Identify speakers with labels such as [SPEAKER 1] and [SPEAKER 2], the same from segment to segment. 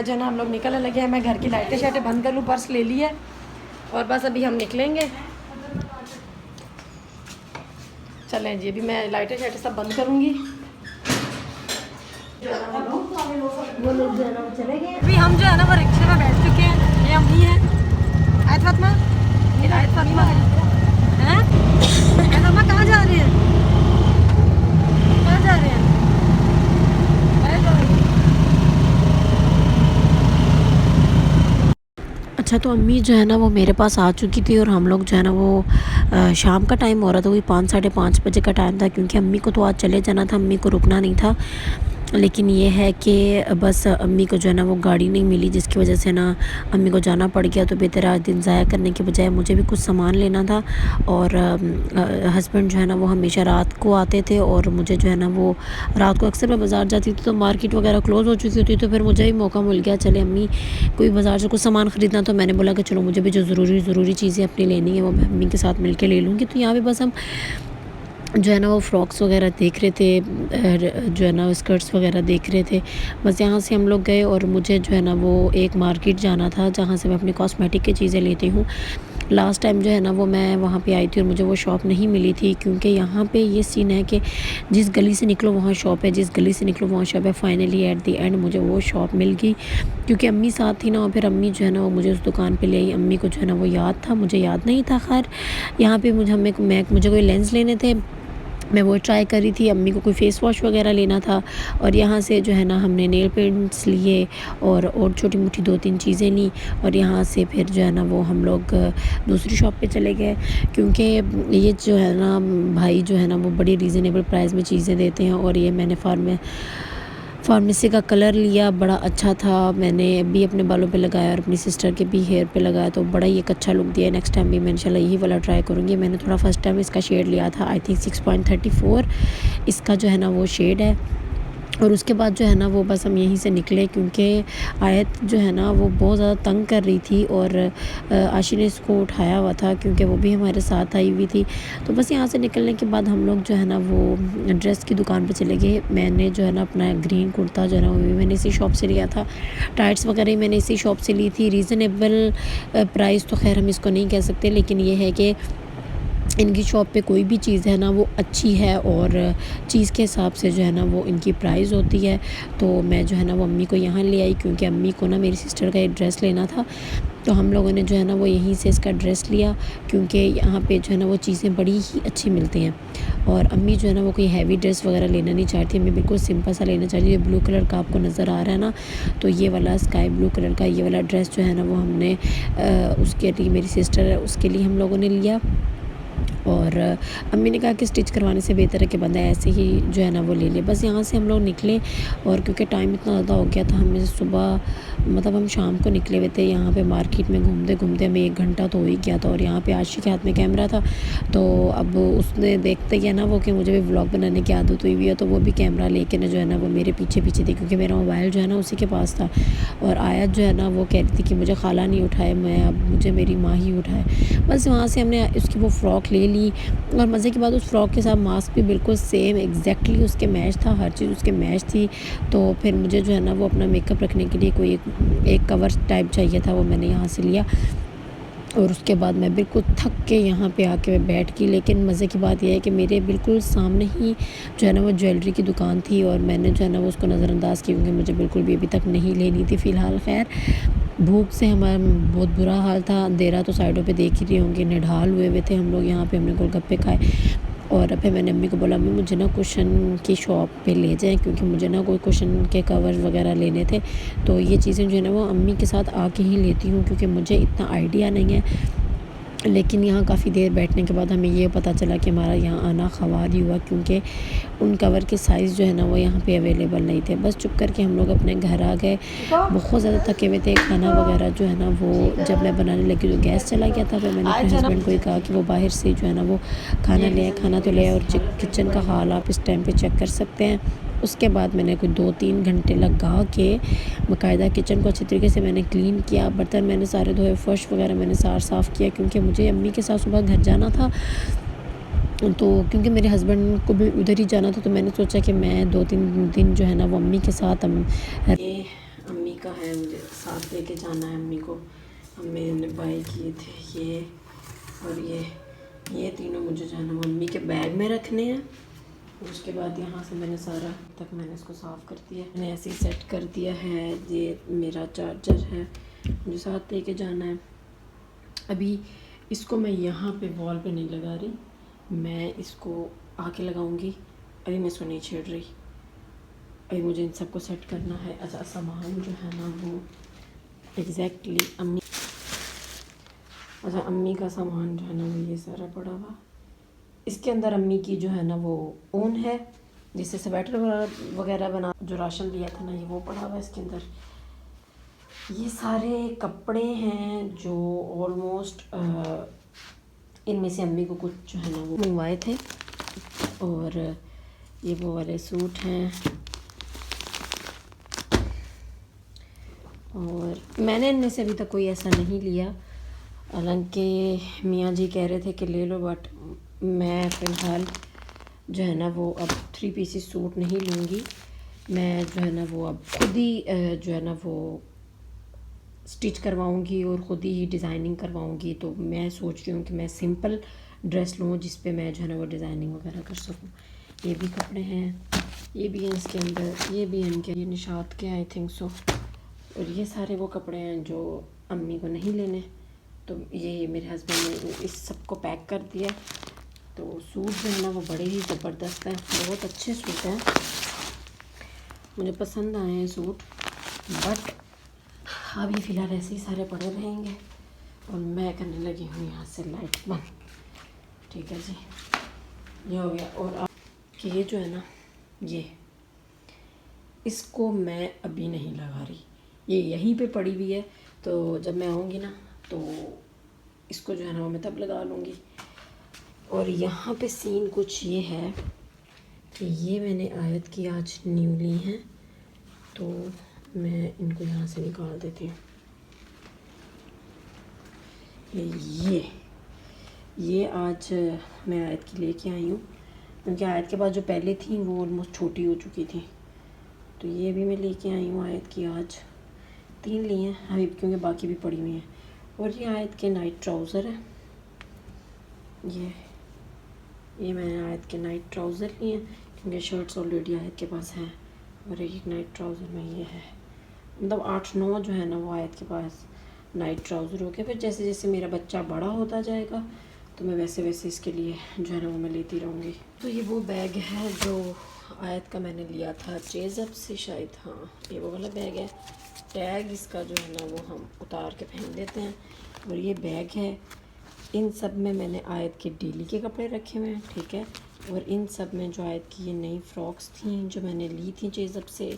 [SPEAKER 1] जो है ना हम लोग निकलने लगे हैं। मैं घर की लाइटें शाइटें बंद कर लूँ, पर्स ले लिया और बस अभी हम निकलेंगे। चलें जी, अभी मैं लाइटें शाइटें सब बंद करूँगी। वो लोग जो है ना वो चले गए। अभी हम जो है ना वो रिक्शे में बैठ चुके हैं। ये अम्मी है, आयत फातिमा, ये आयत फातिमा हैं। फातिमा कहाँ जा रहे हैं, कहाँ जा रहे हैं? अच्छा, तो अम्मी जो है ना वो मेरे पास आ चुकी थी और हम लोग जो है ना वो शाम का टाइम हो रहा था, वही 5 साढ़े 5 बजे का टाइम था, क्योंकि अम्मी को तो आज चले जाना था, अम्मी को रुकना नहीं था। लेकिन ये है कि बस अम्मी को जो है ना वो गाड़ी नहीं मिली, जिसकी वजह से ना अम्मी को जाना पड़ गया। तो बेहतर आज दिन ज़ाया करने के बजाय मुझे भी कुछ सामान लेना था। और हस्बैंड जो है ना वो हमेशा रात को आते थे और मुझे जो है ना वो रात को अक्सर मैं बाज़ार जाती थी तो मार्केट वगैरह क्लोज़ हो चुकी होती, तो फिर मुझे भी मौका मिल गया, चले अम्मी कोई बाज़ार से कुछ सामान ख़रीदना। तो मैंने बोला कि चलो मुझे भी जो ज़रूरी चीज़ें अपनी लेनी है वो मैं अम्मी के साथ मिल के ले लूँगी। तो यहाँ पर बस हम जो है ना वो फ्रॉक्स वगैरह देख रहे थे, जो है ना स्कर्ट्स वगैरह देख रहे थे। बस यहाँ से हम लोग गए और मुझे जो है ना वो एक मार्केट जाना था जहाँ से मैं अपनी कॉस्मेटिक की चीज़ें लेती हूँ। लास्ट टाइम जो है ना वो मैं वहाँ पे आई थी और मुझे वो शॉप नहीं मिली थी, क्योंकि यहाँ पे ये सीन है कि जिस गली से निकलो वहाँ शॉप है, जिस गली से निकलो वहाँ शॉप है। फाइनली एट द एंड मुझे वो शॉप मिल गई, क्योंकि अम्मी साथ थी ना, और फिर अम्मी जो है ना वो मुझे उस दुकान पे ले आई। अम्मी को जो है ना वो याद था, मुझे याद नहीं था। खैर यहाँ पे मुझे कोई लेंस लेने थे, मैं वो ट्राई कर रही थी। अम्मी को कोई फ़ेस वॉश वगैरह लेना था और यहाँ से जो है ना हमने नेल पेंट्स लिए और छोटी मोटी 2-3 चीज़ें ली। और यहाँ से फिर जो है ना वो हम लोग दूसरी शॉप पे चले गए, क्योंकि ये जो है ना भाई जो है ना वो बड़ी रीज़नेबल प्राइस में चीज़ें देते हैं। और ये मैंने फार्मेसी का कलर लिया, बड़ा अच्छा था। मैंने भी अपने बालों पे लगाया और अपनी सिस्टर के भी हेयर पे लगाया, तो बड़ा ही एक अच्छा लुक दिया। नेक्स्ट टाइम भी मैं इंशाल्लाह यही वाला ट्राई करूँगी। मैंने थोड़ा फर्स्ट टाइम इसका शेड लिया था, आई थिंक 6.34 इसका जो है ना वो शेड है। और उसके बाद जो है ना वो बस हम यहीं से निकले, क्योंकि आयत जो है ना वो बहुत ज़्यादा तंग कर रही थी और आशी ने इसको उठाया हुआ था, क्योंकि वो भी हमारे साथ आई हुई थी। तो बस यहाँ से निकलने के बाद हम लोग जो है ना वो ड्रेस की दुकान पे चले गए। मैंने जो है ना अपना ग्रीन कुर्ता जो है ना वो भी मैंने इसी शॉप से लिया था। टाइट्स वगैरह मैंने इसी शॉप से ली थी। रीज़नेबल प्राइस तो खैर हम इसको नहीं कह सकते, लेकिन ये है कि इनकी शॉप पे कोई भी चीज़ है ना वो अच्छी है और चीज़ के हिसाब से जो है ना वो इनकी प्राइस होती है। तो मैं जो है ना वो अम्मी को यहाँ ले आई, क्योंकि अम्मी को ना मेरी सिस्टर का एक ड्रेस लेना था। तो हम लोगों ने जो है ना वो यहीं से इसका ड्रेस लिया, क्योंकि यहाँ पे जो है ना वो चीज़ें बड़ी ही अच्छी मिलती हैं। और अम्मी जो है ना वो कोई हैवी ड्रेस वगैरह लेना नहीं चाहती, अम्मी बिल्कुल सिंपल सा लेना चाहती है। ब्लू कलर का आपको नज़र आ रहा है ना, तो ये वाला स्काई ब्लू कलर का ये वाला ड्रेस जो है ना वो हमने उसके लिए, मेरी सिस्टर है उसके लिए हम लोगों ने लिया। और अम्मी ने कहा कि स्टिच करवाने से बेहतर है कि बंदा ऐसे ही जो है ना वो ले ले। बस यहाँ से हम लोग निकले, और क्योंकि टाइम इतना ज़्यादा हो गया था, हमें सुबह मतलब हम शाम को निकले हुए थे। यहाँ पे मार्केट में घूमते घूमते हमें 1 घंटा तो हो ही गया था। और यहाँ पे आशी के हाथ में कैमरा था, तो अब उसने देखते ही है ना वो कि मुझे भी व्लॉग बनाने की आदत हुई हुई है, तो वो भी कैमरा लेके ना जो है ना वो मेरे पीछे पीछे थी, क्योंकि मेरा मोबाइल जो है ना उसी के पास था। और आयत जो है ना वो कह रही थी कि मुझे खाला नहीं उठाए, मुझे मेरी माँ ही उठाए। बस वहाँ से हमने उसकी वो फ़्रॉक ले ली, और मज़े की बात उस फ्रॉक के साथ मास्क भी बिल्कुल सेम एग्जैक्टली उसके मैच था, हर चीज़ उसके मैच थी। तो फिर मुझे जो है ना वो अपना मेकअप रखने के लिए कोई एक कवर टाइप चाहिए था, वो मैंने यहाँ से लिया। और उसके बाद मैं बिल्कुल थक के यहाँ पे आके मैं बैठ गई। लेकिन मज़े की बात यह है कि मेरे बिल्कुल सामने ही जो है ना वो ज्वेलरी की दुकान थी, और मैंने जो है ना वो उसको नज़रअंदाज़ किया, क्योंकि मुझे बिल्कुल भी अभी तक नहीं लेनी थी फ़िलहाल। खैर भूख से हमारा बहुत बुरा हाल था, अंधेरा तो साइडों पे देख ही रहे होंगे, निढाल हुए हुए थे हम लोग। यहाँ पे हमने गोलगप्पे खाए, और फिर मैंने अम्मी को बोला, अम्मी मुझे ना कुशन की शॉप पे ले जाएं, क्योंकि मुझे ना कोई कुशन के कवर वगैरह लेने थे। तो ये चीज़ें जो है ना वो अम्मी के साथ आके ही लेती हूँ, क्योंकि मुझे इतना आइडिया नहीं है। लेकिन यहाँ काफ़ी देर बैठने के बाद हमें ये पता चला कि हमारा यहाँ आना ख़वार ही हुआ, क्योंकि उन कवर के साइज़ जो है ना वो यहाँ पे अवेलेबल नहीं थे। बस चुप करके हम लोग अपने घर आ गए, बहुत ज़्यादा थके हुए थे। खाना वगैरह जो है ना वो जब मैं बनाने लगी तो गैस चला गया था, फिर मैंने अपने हस्बैंड को ही कहा कि वो बाहर से जो है ना वो खाना ले आए। खाना तो ले आए, और किचन का हाल आप इस टाइम पर चेक कर सकते हैं। उसके बाद मैंने कोई 2-3 घंटे लगा के बाकायदा किचन को अच्छी तरीके से मैंने क्लीन किया, बर्तन मैंने सारे धोए, फर्श वगैरह मैंने साफ़ किया, क्योंकि मुझे अम्मी के साथ सुबह घर जाना था। तो क्योंकि मेरे हस्बैंड को भी उधर ही जाना था, तो मैंने सोचा कि मैं 2-3 दिन जो है ना वो अम्मी के साथ ये अम्मी का है, मुझे साथ लेके जाना है अम्मी को। अम्मी ने बाई किए थे ये और ये तीनों मुझे जो है ना मम्मी के बैग में रखने हैं। उसके बाद यहाँ से मैंने सारा तक मैंने इसको साफ़ कर दिया, मैंने ऐसे ही सेट कर दिया है। ये मेरा चार्जर है, मुझे साथ लेके जाना है। अभी इसको मैं यहाँ पे वॉल पे नहीं लगा रही, मैं इसको आके लगाऊंगी। अभी मैं इसको नहीं छेड़ रही, अभी मुझे इन सबको सेट करना है। अच्छा सामान जो है ना वो एग्जैक्टली अम्मी का सामान जो है ना वो ये सारा पड़ा हुआ। इसके अंदर अम्मी की जो है ना वो ओन है, जिससे स्वेटर वगैरह बना, जो राशन लिया था ना ये वो पड़ा हुआ। इसके अंदर ये सारे कपड़े हैं जो ऑलमोस्ट इनमें से अम्मी को कुछ जो है ना वो मंगवाए थे। और ये वो वाले सूट हैं, और मैंने इनमें से अभी तक कोई ऐसा नहीं लिया। हालांकि मियाँ जी कह रहे थे कि ले लो, बट मैं फ़िलहाल जो है ना वो अब 3 पीसेस सूट नहीं लूँगी। मैं जो है ना वो अब खुद ही जो है ना वो स्टिच करवाऊँगी और ख़ुद ही डिज़ाइनिंग करवाऊँगी। तो मैं सोच रही हूँ कि मैं सिंपल ड्रेस लूँ जिस पे मैं जो है ना वो डिज़ाइनिंग वगैरह कर सकूँ। ये भी कपड़े हैं, ये भी हैं इसके अंदर, ये भी हैं इनके, ये निशात के आई थिंक सो। और ये सारे वो कपड़े हैं जो अम्मी को नहीं लेने, तो ये मेरे हस्बैंड ने इस सब को पैक कर दिया। तो सूट जो है ना वो बड़े ही ज़बरदस्त हैं, बहुत अच्छे सूट हैं, मुझे पसंद आए हैं सूट। बट अभी फ़िलहाल ऐसे ही सारे पड़े रहेंगे और मैं करने लगी हूँ यहाँ से लाइट बंद। ठीक है जी, ये हो गया। और अब कि ये जो है ना ये इसको मैं अभी नहीं लगा रही, ये यहीं पे पड़ी हुई है। तो जब मैं आऊँगी ना तो इसको जो है ना वो मैं तब लगा लूँगी। और यहाँ पे सीन कुछ ये है कि ये मैंने आयत की आज न्यू ली हैं, तो मैं इनको यहाँ से निकाल देती हूँ। ये आज मैं आयत की लेके आई हूँ, क्योंकि आयत के बाद जो पहले थी वो ऑलमोस्ट छोटी हो चुकी थी। तो ये भी मैं लेके आई हूँ आयत की, आज 3 ली हैं अभी, क्योंकि बाकी भी पड़ी हुई हैं। और ये आयत के नाइट ट्राउज़र है, ये मैंने आयत के नाइट ट्राउज़र लिए हैं, क्योंकि शर्ट्स ऑलरेडी आयत के पास हैं। और एक नाइट ट्राउज़र में ये है, मतलब 8-9 जो है ना वो आयत के पास नाइट ट्राउज़र हो गया। फिर जैसे जैसे मेरा बच्चा बड़ा होता जाएगा तो मैं वैसे वैसे इसके लिए जो है ना वो मैं लेती रहूँगी। तो ये वो बैग है जो आयत का मैंने लिया था चेज़अप से शायद, हाँ ये वो वाला बैग है। टैग इसका जो है ना वो हम उतार के पहन देते हैं। और ये बैग है, इन सब में मैंने आयत के डेली के कपड़े रखे हुए हैं, ठीक है। और इन सब में जो आयत की ये नई फ़्रॉक्स थी जो मैंने ली थी चेज़अप से,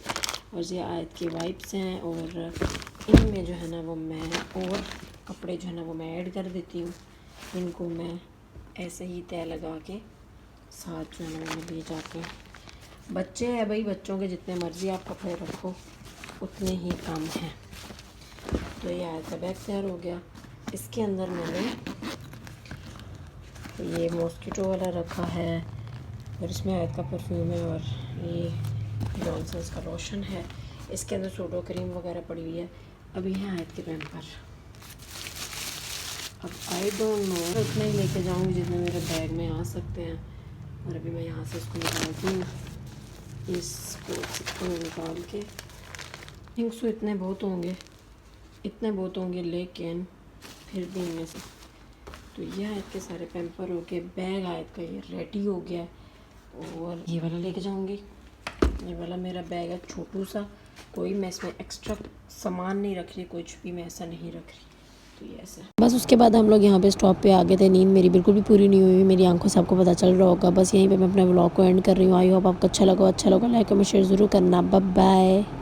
[SPEAKER 1] और ये आयत के वाइप्स हैं। और इनमें जो है ना वो मैं और कपड़े जो है ना वो मैं ऐड कर देती हूँ। इनको मैं ऐसे ही तय लगा के साथ जो है ना मैं ले जाती हूँ। बच्चे हैं भाई, बच्चों के जितने मर्ज़ी आप कपड़े रखो उतने ही कम हैं। तो ये आयत का बैग तैयार हो गया। इसके अंदर मैंने ये मॉस्किटो वाला रखा है, और इसमें आयत का परफ्यूम है, और ये जॉनसन्स का लोशन है। इसके अंदर सोडो क्रीम वगैरह पड़ी हुई है। अभी है आयत के पैम्पर। अब आई डोंट नो, इतना ही लेके जाऊँगी जितने मेरे बैग में आ सकते हैं। और अभी मैं यहाँ से इसको निकालती हूँ, इसको निकाल के थिंक सो इतने बहुत होंगे, लेकिन फिर भी इनमें से तो ये आयत के सारे पैम्पर हो गए, बैग आयत का ये रेडी हो गया। और ये वाला लेके जाऊँगी, ये वाला मेरा बैग है छोटू सा, कोई मैं इसमें एक्स्ट्रा सामान नहीं रख रही, कुछ भी मैं ऐसा नहीं रख रही। तो ये ऐसा बस। उसके बाद हम लोग यहाँ पे स्टॉप पे आ गए थे। नींद मेरी बिल्कुल भी पूरी नहीं हुई, मेरी आंखों से आपको पता चल रहा होगा। बस यहीं पे मैं अपने व्लॉग को एंड कर रही हूँ। आई होप आपको अच्छा लगा लाइक कमेंट शेयर ज़रूर करना। Bye bye.